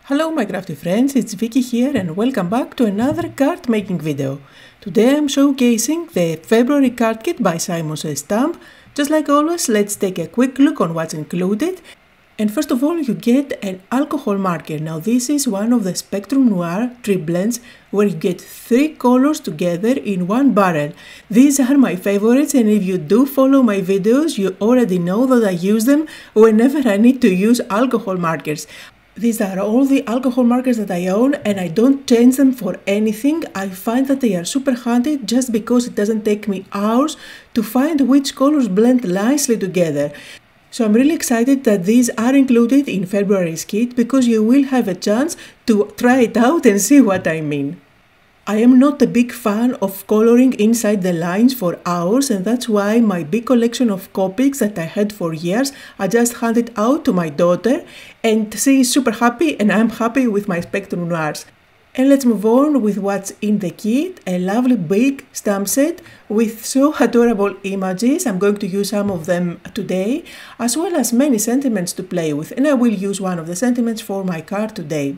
Hello my crafty friends, it's Vicky here and welcome back to another card making video. Today I'm showcasing the February card kit by SimonSaysStamp. Just like always, let's take a quick look on what's included. And first of all, you get an alcohol marker. Now this is one of the Spectrum Noir TriBlends where you get 3 colors together in one barrel. These are my favorites, and if you do follow my videos, you already know that I use them whenever I need to use alcohol markers. These are all the alcohol markers that I own and I don't change them for anything. I find that they are super handy just because it doesn't take me hours to find which colors blend nicely together. So I'm really excited that these are included in February's kit because you will have a chance to try it out and see what I mean. I am not a big fan of coloring inside the lines for hours, and that's why my big collection of Copics that I had for years, I just handed out to my daughter and she is super happy and I'm happy with my Spectrum Noirs. And let's move on with what's in the kit. A lovely big stamp set with so adorable images. I'm going to use some of them today, as well as many sentiments to play with, and I will use one of the sentiments for my card today.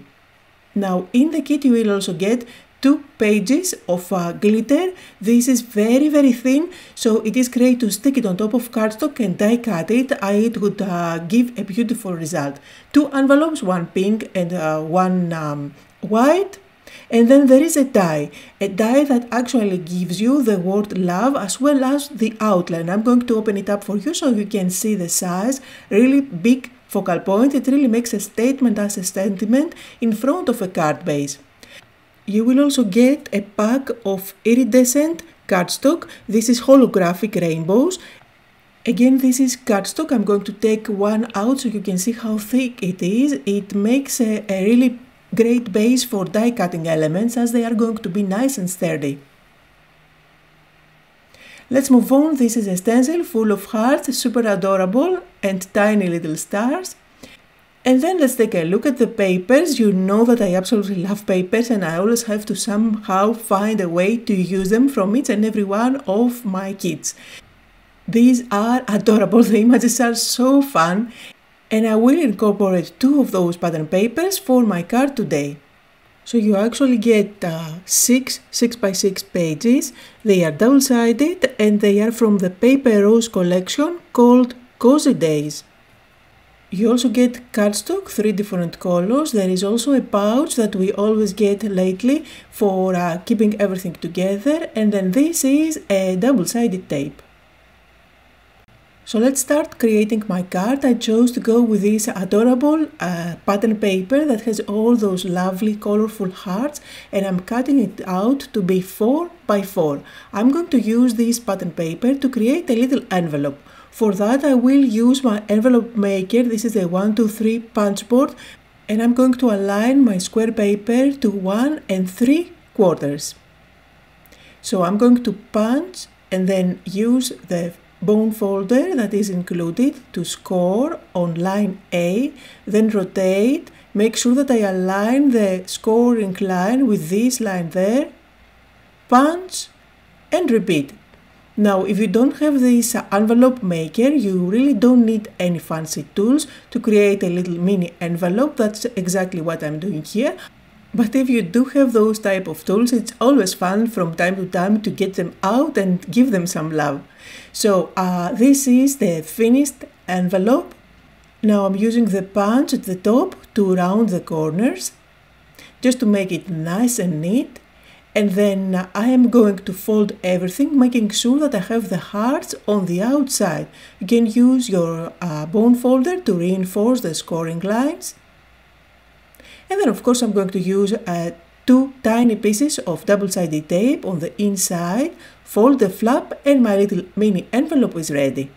Now in the kit you will also get 2 pages of glitter. This is very thin, so it is great to stick it on top of cardstock and die cut it. It would give a beautiful result. 2 envelopes, one pink and one white. And then there is a die that actually gives you the word love as well as the outline. I'm going to open it up for you so you can see the size. Really big focal point. It really makes a statement as a sentiment in front of a card base. You will also get a pack of iridescent cardstock. This is holographic rainbows. Again, this is cardstock. I'm going to take one out so you can see how thick it is. It makes a really great base for die cutting elements as they are going to be nice and sturdy. Let's move on. This is a stencil full of hearts, super adorable and tiny little stars. And then let's take a look at the papers. You know that I absolutely love papers and I always have to somehow find a way to use them from each and every one of my kits. These are adorable, the images are so fun, and I will incorporate 2 of those pattern papers for my card today. So you actually get 6 6x6 pages. They are double-sided and they are from the Paper Rose collection called Cozy Days. You also get cardstock, 3 different colors. There is also a pouch that we always get lately for keeping everything together, and then this is a double-sided tape. So let's start creating my card. I chose to go with this adorable pattern paper that has all those lovely colorful hearts, and I'm cutting it out to be 4 by 4. I'm going to use this pattern paper to create a little envelope. For that I will use my envelope maker. This is a 1-2-3 punch board, and I'm going to align my square paper to 1 3/4. So I'm going to punch and then use the bone folder that is included to score on line A, then rotate, make sure that I align the scoring line with this line there, punch and repeat. Now, if you don't have this envelope maker, you really don't need any fancy tools to create a little mini envelope. That's exactly what I'm doing here. But if you do have those type of tools, it's always fun from time to time to get them out and give them some love. So this is the finished envelope. Now I'm using the punch at the top to round the corners, just to make it nice and neat. And then I am going to fold everything, making sure that I have the hearts on the outside. You can use your bone folder to reinforce the scoring lines. And then of course I'm going to use 2 tiny pieces of double-sided tape on the inside, fold the flap, and my little mini envelope is ready.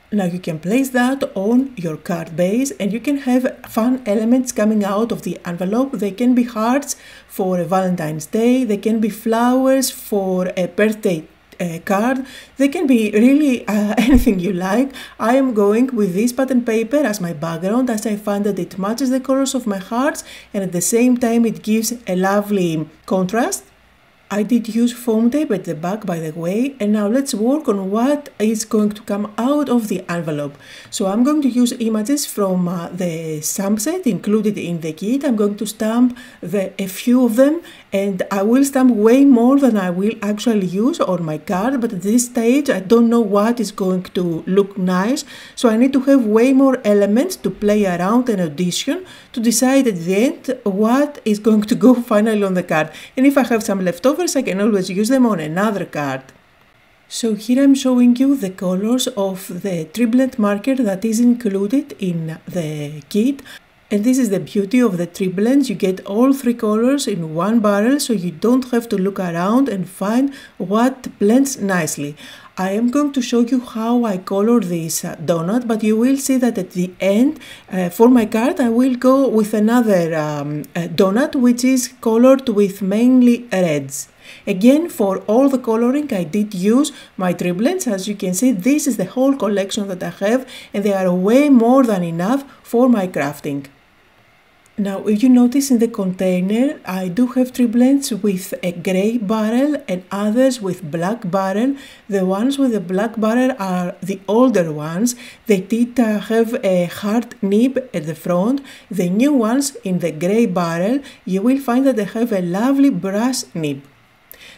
Now you can place that on your card base and you can have fun elements coming out of the envelope. They can be hearts for a Valentine's Day, they can be flowers for a birthday card, they can be really anything you like. I am going with this pattern paper as my background as I find that it matches the colors of my hearts and at the same time it gives a lovely contrast. I did use foam tape at the back, by the way, and now let's work on what is going to come out of the envelope. So I'm going to use images from the stamp set included in the kit. I'm going to stamp a few of them, and I will stamp way more than I will actually use on my card, but at this stage I don't know what is going to look nice, so I need to have way more elements to play around and audition to decide at the end what is going to go finally on the card. And if I have some leftovers, I can always use them on another card. So here I'm showing you the colors of the TriBlend marker that is included in the kit. And this is the beauty of the TriBlend. You get all three colors in one barrel, so you don't have to look around and find what blends nicely. I am going to show you how I color this donut, but you will see that at the end, for my card, I will go with another donut, which is colored with mainly reds. Again, for all the coloring, I did use my TriBlends. As you can see, this is the whole collection that I have, and they are way more than enough for my crafting. Now, if you notice in the container, I do have TriBlends with a grey barrel and others with black barrel. The ones with the black barrel are the older ones. They did have a hard nib at the front. The new ones in the grey barrel, you will find that they have a lovely brass nib.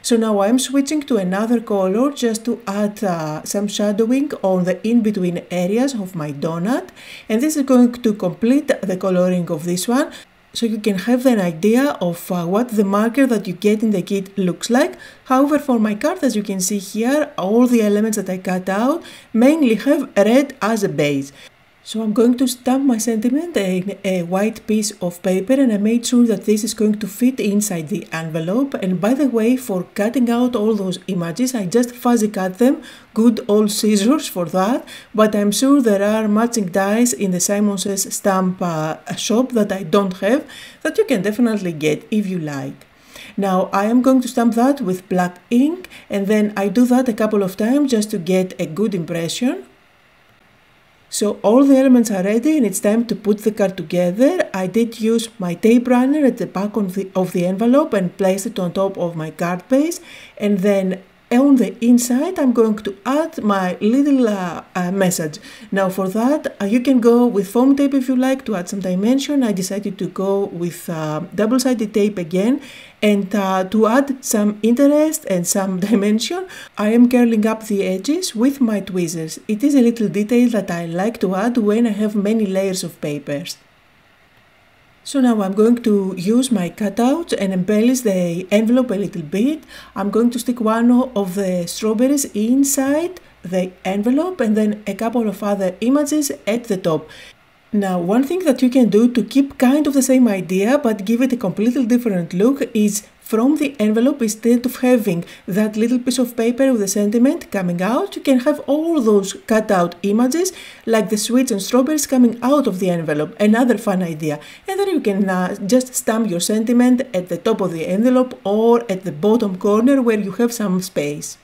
So now I'm switching to another color just to add some shadowing on the in-between areas of my donut, and this is going to complete the coloring of this one, so you can have an idea of what the marker that you get in the kit looks like. However, for my card, as you can see here, all the elements that I cut out mainly have red as a base. So I'm going to stamp my sentiment in a white piece of paper, and I made sure that this is going to fit inside the envelope. And by the way, for cutting out all those images, I just fuzzy cut them, good old scissors for that, but I'm sure there are matching dies in the SimonSaysStamp shop that I don't have, that you can definitely get if you like. Now I am going to stamp that with black ink, and then I do that a couple of times just to get a good impression. So all the elements are ready and it's time to put the card together. I did use my tape runner at the back of the envelope and placed it on top of my card base, and then on the inside I'm going to add my little message. Now for that you can go with foam tape if you like to add some dimension. I decided to go with double-sided tape again, and to add some interest and some dimension, I am curling up the edges with my tweezers. It is a little detail that I like to add when I have many layers of papers. So now I'm going to use my cutouts and embellish the envelope a little bit. I'm going to stick one of the strawberries inside the envelope and then a couple of other images at the top. Now, one thing that you can do to keep kind of the same idea but give it a completely different look is from the envelope, instead of having that little piece of paper with the sentiment coming out, you can have all those cut out images like the sweets and strawberries coming out of the envelope. Another fun idea. And then you can just stamp your sentiment at the top of the envelope or at the bottom corner where you have some space.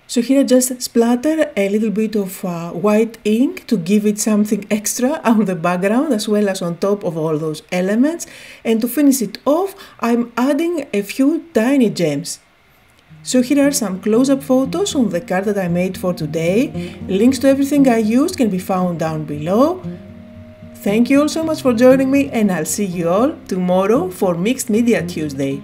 So here I just splatter a little bit of white ink to give it something extra on the background as well as on top of all those elements. And to finish it off, I'm adding a few tiny gems. So here are some close-up photos on the card that I made for today. Links to everything I used can be found down below. Thank you all so much for joining me, and I'll see you all tomorrow for Mixed Media Tuesday.